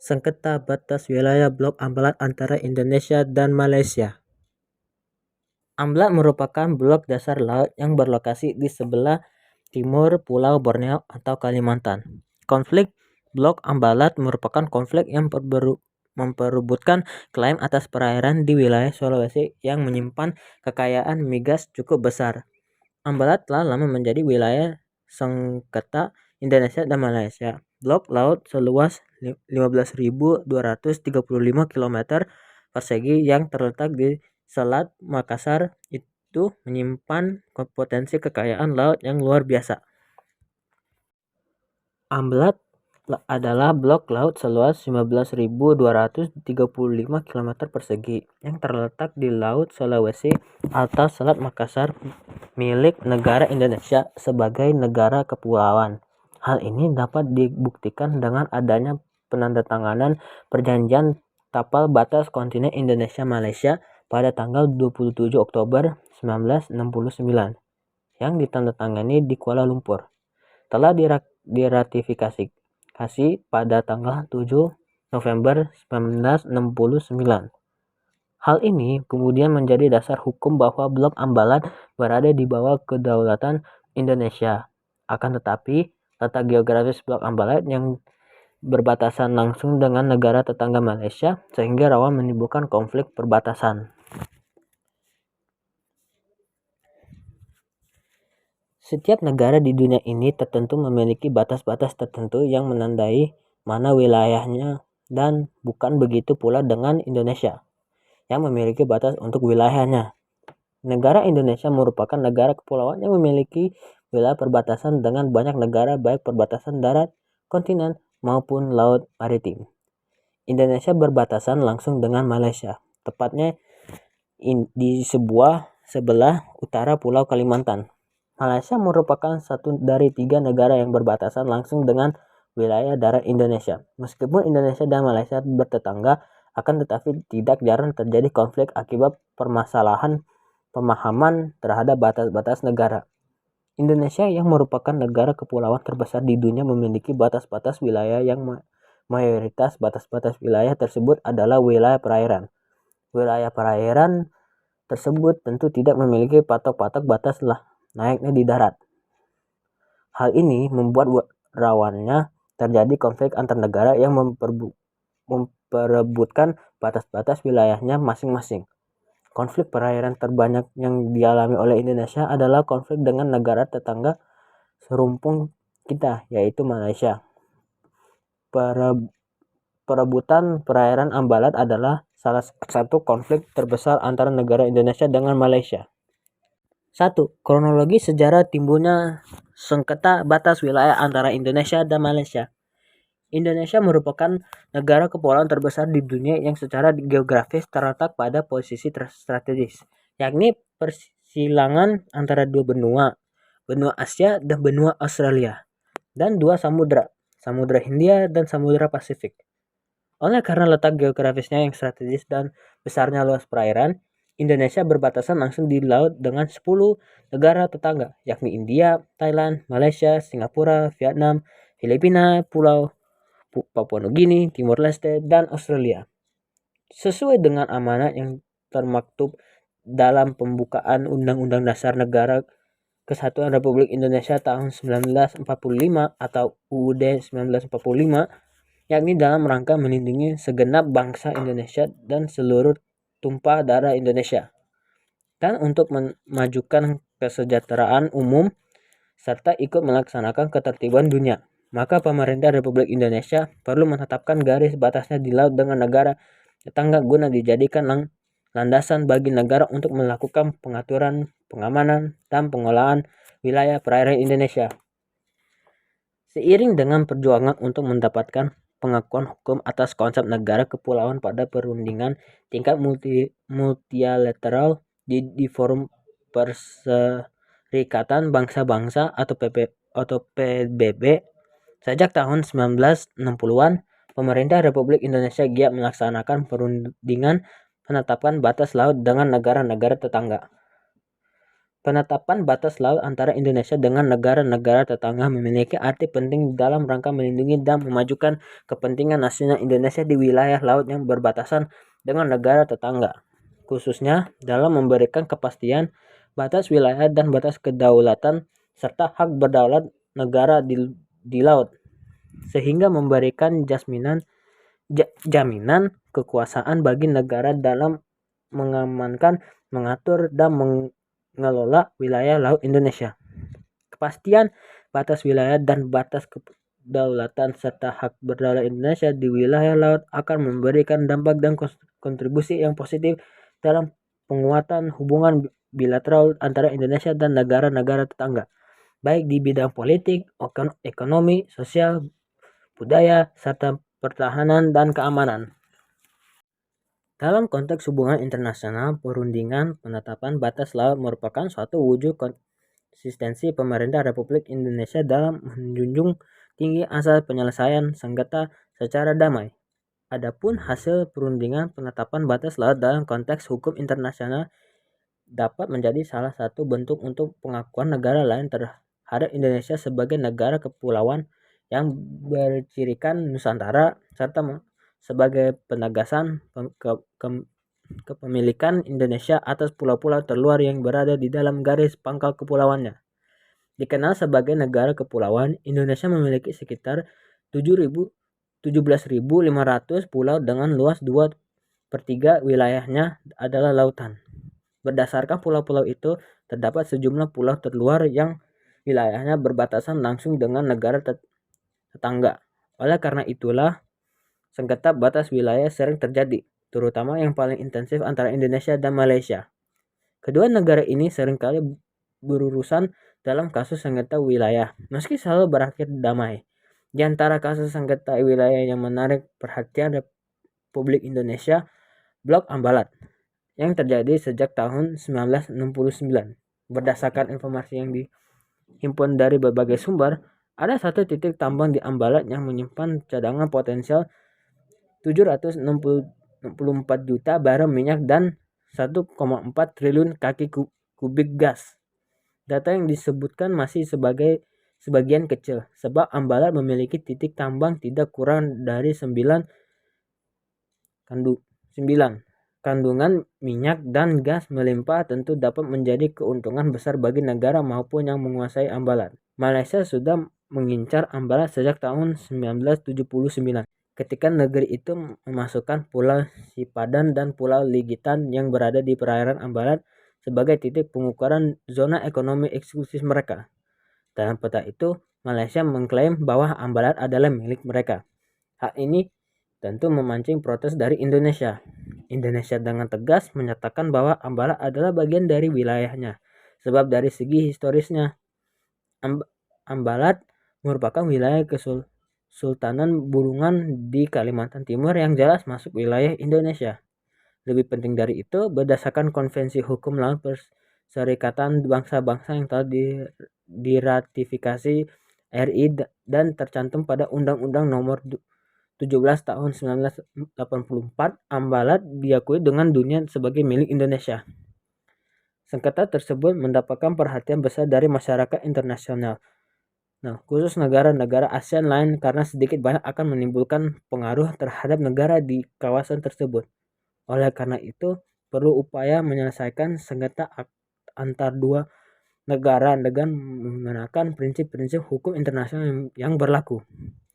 Sengketa batas wilayah Blok Ambalat antara Indonesia dan Malaysia. Ambalat merupakan blok dasar laut yang berlokasi di sebelah timur Pulau Borneo atau Kalimantan. Konflik Blok Ambalat merupakan konflik yang memperebutkan klaim atas perairan di wilayah Sulawesi yang menyimpan kekayaan migas cukup besar. Ambalat telah lama menjadi wilayah sengketa Indonesia dan Malaysia. Blok laut seluas 15.235 km persegi yang terletak di Selat Makassar itu menyimpan potensi kekayaan laut yang luar biasa. Ambalat adalah blok laut seluas 15.235 km persegi yang terletak di Laut Sulawesi atau Selat Makassar milik negara Indonesia sebagai negara kepulauan. Hal ini dapat dibuktikan dengan adanya penandatanganan perjanjian tapal batas kontinen Indonesia-Malaysia pada tanggal 27 Oktober 1969 yang ditandatangani di Kuala Lumpur. Telah diratifikasi pada tanggal 7 November 1969. Hal ini kemudian menjadi dasar hukum bahwa Blok Ambalat berada di bawah kedaulatan Indonesia. Akan tetapi, letak geografis Blok Ambalat yang berbatasan langsung dengan negara tetangga Malaysia sehingga rawan menimbulkan konflik perbatasan. Setiap negara di dunia ini tertentu memiliki batas-batas tertentu yang menandai mana wilayahnya, dan bukan begitu pula dengan Indonesia yang memiliki batas untuk wilayahnya. Negara Indonesia merupakan negara kepulauan yang memiliki wilayah perbatasan dengan banyak negara baik perbatasan darat, kontinen, maupun laut maritim. Indonesia berbatasan langsung dengan Malaysia, tepatnya di sebelah utara Pulau Kalimantan. Malaysia merupakan satu dari 3 negara yang berbatasan langsung dengan wilayah darat Indonesia. Meskipun Indonesia dan Malaysia bertetangga, akan tetapi tidak jarang terjadi konflik akibat permasalahan pemahaman terhadap batas-batas negara. Indonesia yang merupakan negara kepulauan terbesar di dunia memiliki batas-batas wilayah yang mayoritas batas-batas wilayah tersebut adalah wilayah perairan. Wilayah perairan tersebut tentu tidak memiliki patok-patok batas naiknya di darat. Hal ini membuat rawannya terjadi konflik antar negara yang memperebutkan batas-batas wilayahnya masing-masing. Konflik perairan terbanyak yang dialami oleh Indonesia adalah konflik dengan negara tetangga serumpun kita, yaitu Malaysia. Perebutan perairan Ambalat adalah salah satu konflik terbesar antara negara Indonesia dengan Malaysia. 1. Kronologi sejarah timbulnya sengketa batas wilayah antara Indonesia dan Malaysia. Indonesia merupakan negara kepulauan terbesar di dunia yang secara geografis terletak pada posisi strategis, yakni persilangan antara 2 benua, benua Asia dan benua Australia, dan 2 samudra, Samudra Hindia dan Samudra Pasifik. Oleh karena letak geografisnya yang strategis dan besarnya luas perairan, Indonesia berbatasan langsung di laut dengan 10 negara tetangga, yakni India, Thailand, Malaysia, Singapura, Vietnam, Filipina, Pulau Papua Nugini, Timor Leste, dan Australia. Sesuai dengan amanat yang termaktub dalam pembukaan Undang-Undang Dasar Negara Kesatuan Republik Indonesia tahun 1945 atau UUD 1945, yakni dalam rangka melindungi segenap bangsa Indonesia dan seluruh tumpah darah Indonesia, dan untuk memajukan kesejahteraan umum serta ikut melaksanakan ketertiban dunia, maka pemerintah Republik Indonesia perlu menetapkan garis batasnya di laut dengan negara tetangga guna dijadikan landasan bagi negara untuk melakukan pengaturan, pengamanan, dan pengolahan wilayah perairan Indonesia. Seiring dengan perjuangan untuk mendapatkan pengakuan hukum atas konsep negara kepulauan pada perundingan tingkat multilateral di Forum Perserikatan Bangsa-Bangsa atau PBB, sejak tahun 1960-an, pemerintah Republik Indonesia giat melaksanakan perundingan penetapan batas laut dengan negara-negara tetangga. Penetapan batas laut antara Indonesia dengan negara-negara tetangga memiliki arti penting dalam rangka melindungi dan memajukan kepentingan nasional Indonesia di wilayah laut yang berbatasan dengan negara tetangga, khususnya dalam memberikan kepastian batas wilayah dan batas kedaulatan serta hak berdaulat negara di laut, sehingga memberikan jaminan kekuasaan bagi negara dalam mengamankan, mengatur, dan mengelola wilayah laut Indonesia. Kepastian batas wilayah dan batas kedaulatan serta hak berdaulat Indonesia di wilayah laut akan memberikan dampak dan kontribusi yang positif dalam penguatan hubungan bilateral antara Indonesia dan negara-negara tetangga, baik di bidang politik, ekonomi, sosial, budaya, serta pertahanan dan keamanan. Dalam konteks hubungan internasional, perundingan penetapan batas laut merupakan suatu wujud konsistensi pemerintah Republik Indonesia dalam menjunjung tinggi asas penyelesaian sengketa secara damai. Adapun hasil perundingan penetapan batas laut dalam konteks hukum internasional dapat menjadi salah satu bentuk untuk pengakuan negara lain terhadap Indonesia sebagai negara kepulauan yang bercirikan Nusantara serta sebagai penegasan kepemilikan Indonesia atas pulau-pulau terluar yang berada di dalam garis pangkal kepulauannya. Dikenal sebagai negara kepulauan, Indonesia memiliki sekitar 17.500 pulau dengan luas 2/3 wilayahnya adalah lautan. Berdasarkan pulau-pulau itu, terdapat sejumlah pulau terluar yang wilayahnya berbatasan langsung dengan negara tetangga. Oleh karena itulah, sengketa batas wilayah sering terjadi, terutama yang paling intensif antara Indonesia dan Malaysia. Kedua negara ini seringkali berurusan dalam kasus sengketa wilayah, meski selalu berakhir damai. Di antara kasus sengketa wilayah yang menarik perhatian Republik Indonesia, Blok Ambalat, yang terjadi sejak tahun 1969. Berdasarkan informasi yang dihimpun dari berbagai sumber, ada satu titik tambang di Ambalat yang menyimpan cadangan potensial 764 juta barel minyak dan 1,4 triliun kaki kubik gas. Data yang disebutkan masih sebagian kecil, sebab Ambalat memiliki titik tambang tidak kurang dari 9 kandungan minyak dan gas melimpah tentu dapat menjadi keuntungan besar bagi negara maupun yang menguasai Ambalat. Malaysia sudah mengincar Ambalat sejak tahun 1979. Ketika negeri itu memasukkan Pulau Sipadan dan Pulau Ligitan yang berada di perairan Ambalat sebagai titik pengukuran zona ekonomi eksklusif mereka. Dalam peta itu, Malaysia mengklaim bahwa Ambalat adalah milik mereka. Hal ini tentu memancing protes dari Indonesia. Indonesia dengan tegas menyatakan bahwa Ambalat adalah bagian dari wilayahnya, sebab dari segi historisnya, Ambalat merupakan wilayah Kesultanan Bulungan di Kalimantan Timur yang jelas masuk wilayah Indonesia. Lebih penting dari itu, berdasarkan Konvensi Hukum Laut Perserikatan Bangsa-Bangsa yang telah diratifikasi RI dan tercantum pada Undang-Undang Nomor 17 tahun 1984, Ambalat diakui dengan dunia sebagai milik Indonesia. Sengketa tersebut mendapatkan perhatian besar dari masyarakat internasional. Khusus negara-negara ASEAN lain karena sedikit banyak akan menimbulkan pengaruh terhadap negara di kawasan tersebut. Oleh karena itu, perlu upaya menyelesaikan sengketa antar dua negara dengan menggunakan prinsip-prinsip hukum internasional yang berlaku.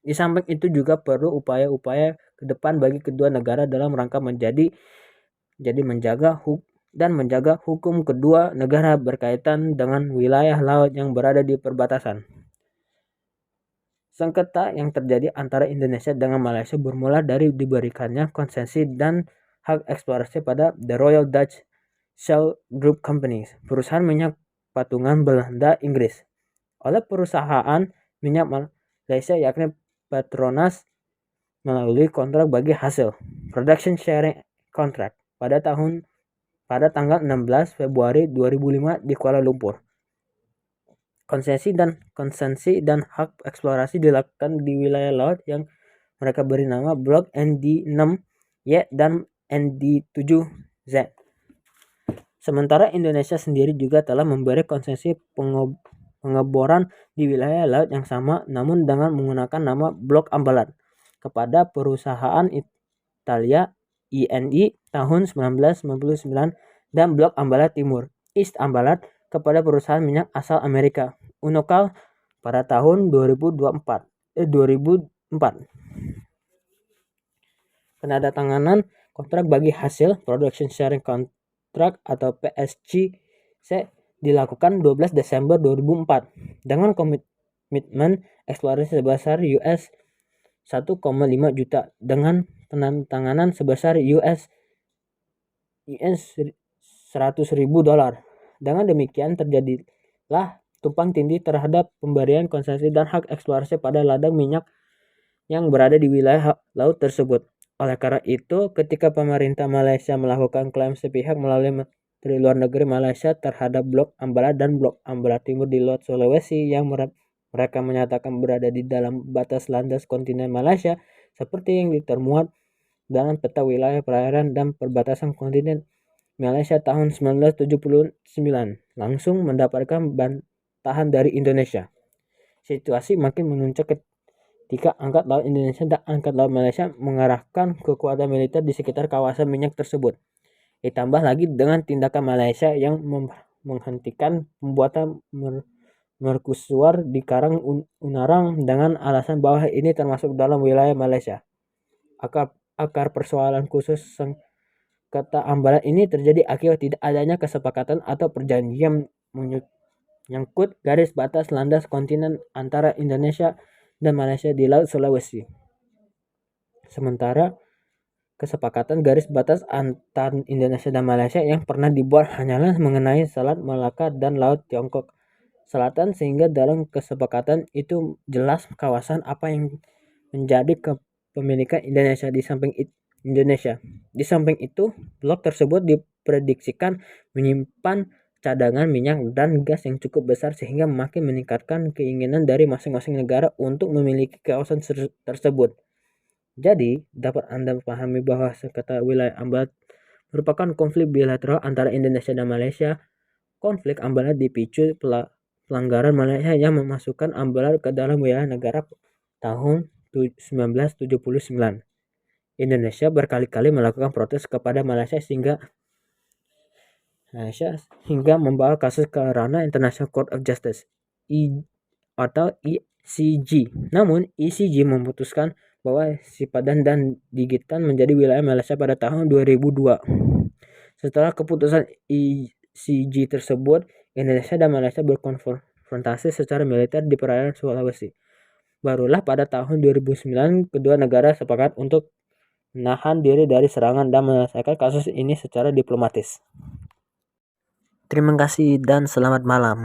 Di samping itu juga perlu upaya-upaya ke depan bagi kedua negara dalam rangka menjaga hukum kedua negara berkaitan dengan wilayah laut yang berada di perbatasan. Sengketa yang terjadi antara Indonesia dengan Malaysia bermula dari diberikannya konsesi dan hak eksplorasi pada The Royal Dutch Shell Group Company, perusahaan minyak patungan Belanda Inggris, oleh perusahaan minyak Malaysia yakni Petronas melalui kontrak bagi hasil Production Sharing Contract pada tanggal 16 Februari 2005 di Kuala Lumpur. Konsesi dan hak eksplorasi dilakukan di wilayah laut yang mereka beri nama Blok ND6Y dan ND7Z. Sementara Indonesia sendiri juga telah memberi konsesi pengeboran di wilayah laut yang sama namun dengan menggunakan nama Blok Ambalat kepada perusahaan Italia INI tahun 1999 dan Blok Ambalat Timur East Ambalat kepada perusahaan minyak asal Amerika Unocal pada tahun 2004. Penandatanganan kontrak bagi hasil Production Sharing Contract atau PSCC dilakukan 12 Desember 2004 dengan komitmen eksplorasi sebesar US 1,5 juta dengan penandatanganan sebesar US 100.000 dolar. Dengan demikian terjadilah tumpang tindih terhadap pemberian konsesi dan hak eksplorasi pada ladang minyak yang berada di wilayah laut tersebut. Oleh karena itu, ketika pemerintah Malaysia melakukan klaim sepihak melalui Menteri Luar Negeri Malaysia terhadap Blok Ambalat dan Blok Ambalat Timur di Laut Sulawesi yang mereka menyatakan berada di dalam batas landas kontinen Malaysia seperti yang termuat dalam peta wilayah perairan dan perbatasan kontinen Malaysia tahun 1979, langsung mendapatkan bantahan dari Indonesia. Situasi makin memuncak ketika Angkatan Laut Indonesia dan Angkatan Laut Malaysia mengerahkan kekuatan militer di sekitar kawasan minyak tersebut. Ditambah lagi dengan tindakan Malaysia yang menghentikan pembuatan mercusuar di Karang Unarang dengan alasan bahwa ini termasuk dalam wilayah Malaysia. Akar persoalan khusus sengketa Ambalat ini terjadi akibat tidak adanya kesepakatan atau perjanjian menyangkut garis batas landas kontinen antara Indonesia dan Malaysia di Laut Sulawesi. Sementara kesepakatan garis batas antara Indonesia dan Malaysia yang pernah dibuat hanyalah mengenai Selat Malaka dan Laut Tiongkok Selatan, sehingga dalam kesepakatan itu jelas kawasan apa yang menjadi kepemilikan Indonesia. Di samping itu, blok tersebut diprediksikan menyimpan cadangan minyak dan gas yang cukup besar sehingga makin meningkatkan keinginan dari masing-masing negara untuk memiliki kawasan tersebut. Jadi, dapat Anda pahami bahwa sengketa wilayah Ambalat merupakan konflik bilateral antara Indonesia dan Malaysia. Konflik Ambalat dipicu pelanggaran Malaysia yang memasukkan Ambalat ke dalam wilayah negara tahun 1979. Indonesia berkali-kali melakukan protes kepada Malaysia hingga membawa kasus ke ranah International Court of Justice atau ICJ. Namun ICJ memutuskan bahwa Sipadan dan Digitan menjadi wilayah Malaysia pada tahun 2002. Setelah keputusan ICJ tersebut, Indonesia dan Malaysia berkonfrontasi secara militer di perairan Sulawesi. Barulah pada tahun 2009 kedua negara sepakat untuk menahan diri dari serangan dan menyelesaikan kasus ini secara diplomatis. Terima kasih dan selamat malam.